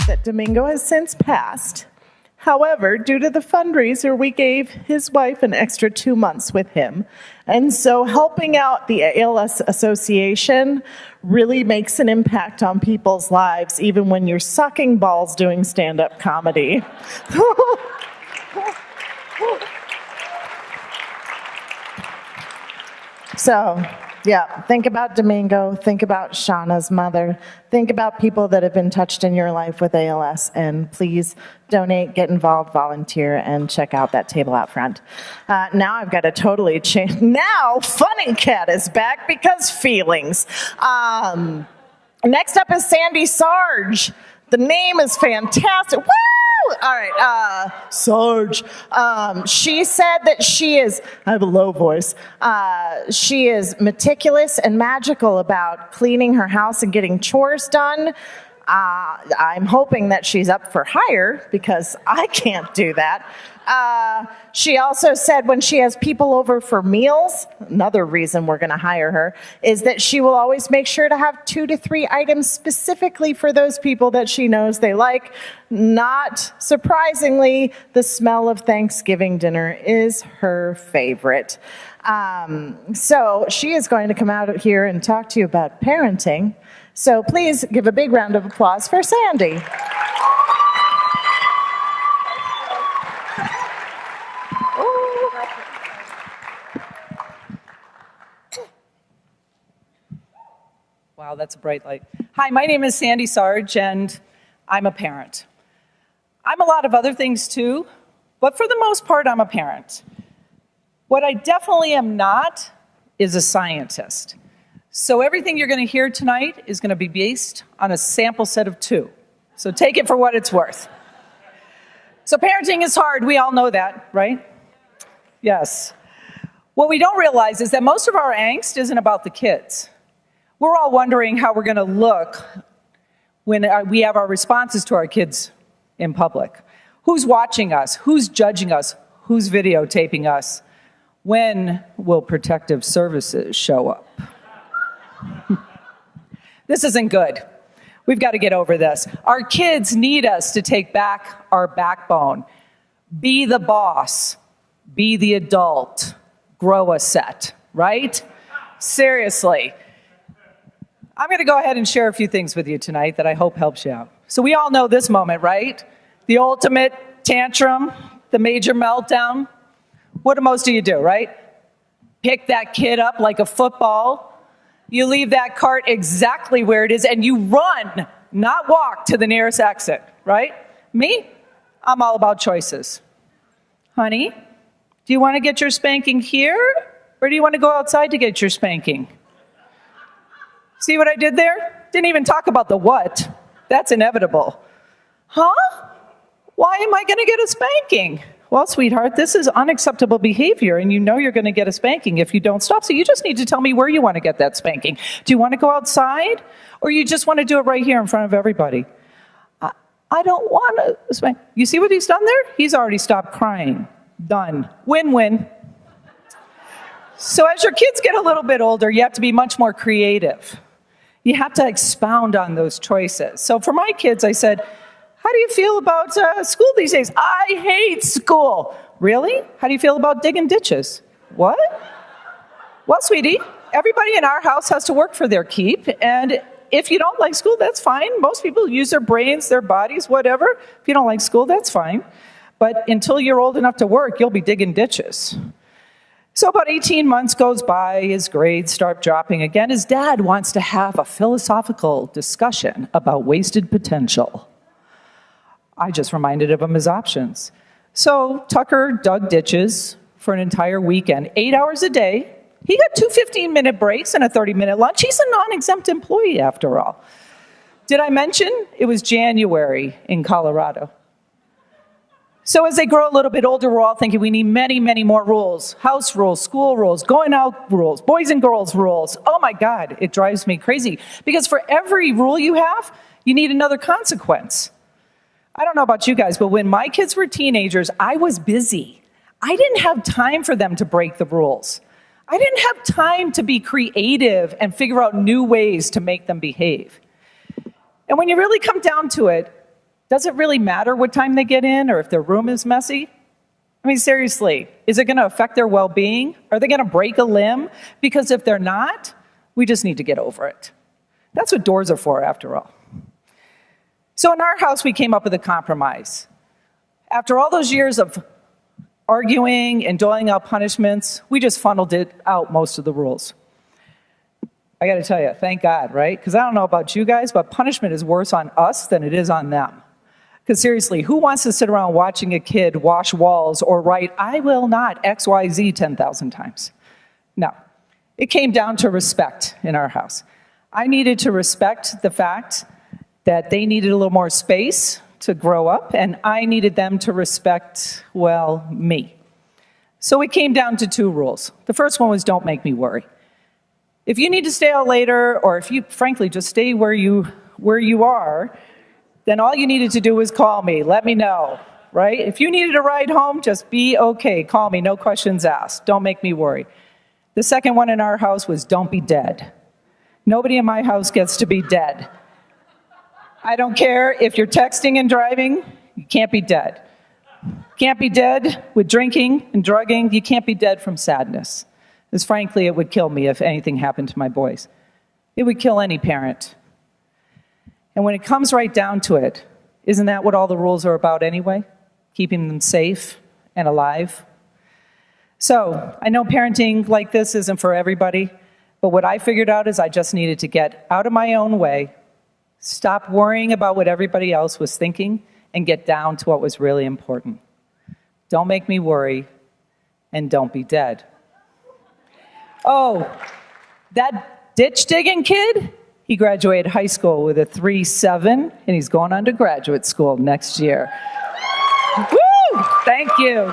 that Domingo has since passed. However, due to the fundraiser, we gave his wife an extra 2 months with him. And so helping out the ALS Association really makes an impact on people's lives, even when you're sucking balls doing stand-up comedy. So, yeah, think about Domingo, think about Shauna's mother, think about people that have been touched in your life with ALS, and please donate, get involved, volunteer, and check out that table out front. Now I've got to totally change. Now Funny Cat is back because feelings. Next up is Sandy Sarge. The name is fantastic. Woo! All right, Sarge. She said that she is, I have a low voice, she is meticulous and magical about cleaning her house and getting chores done. I'm hoping that she's up for hire because I can't do that. She also said when she has people over for meals, another reason we're going to hire her, is that she will always make sure to have 2 to 3 items specifically for those people that she knows they like. Not surprisingly, the smell of Thanksgiving dinner is her favorite. So she is going to come out here and talk to you about parenting. So please give a big round of applause for Sandy. Wow, that's a bright light. Hi, my name is Sandy Sarge, and I'm a parent. I'm a lot of other things too, but for the most part, I'm a parent. What I definitely am not is a scientist. So everything you're going to hear tonight is going to be based on a sample set of 2. So take it for what it's worth. So parenting is hard. We all know that, right? Yes. What we don't realize is that most of our angst isn't about the kids. We're all wondering how we're going to look when we have our responses to our kids in public. Who's watching us? Who's judging us? Who's videotaping us? When will protective services show up? This isn't good. We've got to get over this. Our kids need us to take back our backbone. Be the boss. Be the adult. Grow a set, right? Seriously. I'm going to go ahead and share a few things with you tonight that I hope helps you out. So we all know this moment, right? The ultimate tantrum, the major meltdown. What do most of you do, right? Pick that kid up like a football. You leave that cart exactly where it is, and you run, not walk, to the nearest exit, right? Me? I'm all about choices. Honey, do you want to get your spanking here, or do you want to go outside to get your spanking? See what I did there? Didn't even talk about the what. That's inevitable. Huh? Why am I going to get a spanking? Well, sweetheart, this is unacceptable behavior, and you know you're going to get a spanking if you don't stop. So you just need to tell me where you want to get that spanking. Do you want to go outside, or you just want to do it right here in front of everybody? I don't want to spank. You see what he's done there? He's already stopped crying. Done. Win-win. So as your kids get a little bit older, you have to be much more creative. You have to expound on those choices. So for my kids, I said, how do you feel about school these days? I hate school. Really? How do you feel about digging ditches? What? Well, sweetie, everybody in our house has to work for their keep, and if you don't like school, that's fine. Most people use their brains, their bodies, whatever. If you don't like school, that's fine. But until you're old enough to work, you'll be digging ditches. So about 18 months goes by, his grades start dropping again. His dad wants to have a philosophical discussion about wasted potential. I just reminded him of his options. So Tucker dug ditches for an entire weekend, 8 hours a day. He got 2 15-minute breaks and a 30-minute lunch. He's a non-exempt employee, after all. Did I mention it was January in Colorado? So as they grow a little bit older, we're all thinking we need many, many more rules. House rules, school rules, going out rules, boys and girls rules. Oh my God, it drives me crazy. Because for every rule you have, you need another consequence. I don't know about you guys, but when my kids were teenagers, I was busy. I didn't have time for them to break the rules. I didn't have time to be creative and figure out new ways to make them behave. And when you really come down to it, Does it really matter what time they get in or if their room is messy? I mean, seriously, is it going to affect their well-being? Are they going to break a limb? Because if they're not, we just need to get over it. That's what doors are for, after all. So in our house, we came up with a compromise. After all those years of arguing and doling out punishments, we just funneled it out most of the rules. I got to tell you, thank God, right? Because I don't know about you guys, but punishment is worse on us than it is on them. Because seriously, who wants to sit around watching a kid wash walls or write, "I will not XYZ" 10,000 times? No. It came down to respect in our house. I needed to respect the fact that they needed a little more space to grow up, and I needed them to respect, well, me. So it came down to 2 rules. The first one was, don't make me worry. If you need to stay out later, or if you, frankly, just stay where you are, then all you needed to do was call me, let me know, right? If you needed a ride home, just be okay, call me, no questions asked, don't make me worry. The second one in our house was, don't be dead. Nobody in my house gets to be dead. I don't care if you're texting and driving, you can't be dead. Can't be dead with drinking and drugging, you can't be dead from sadness. Because frankly, it would kill me if anything happened to my boys. It would kill any parent. And when it comes right down to it, isn't that what all the rules are about anyway? Keeping them safe and alive? So, I know parenting like this isn't for everybody, but what I figured out is I just needed to get out of my own way, stop worrying about what everybody else was thinking, and get down to what was really important. Don't make me worry, and don't be dead. Oh, that ditch-digging kid? He graduated high school with a 3.7, and he's going on to graduate school next year. Woo! Thank you.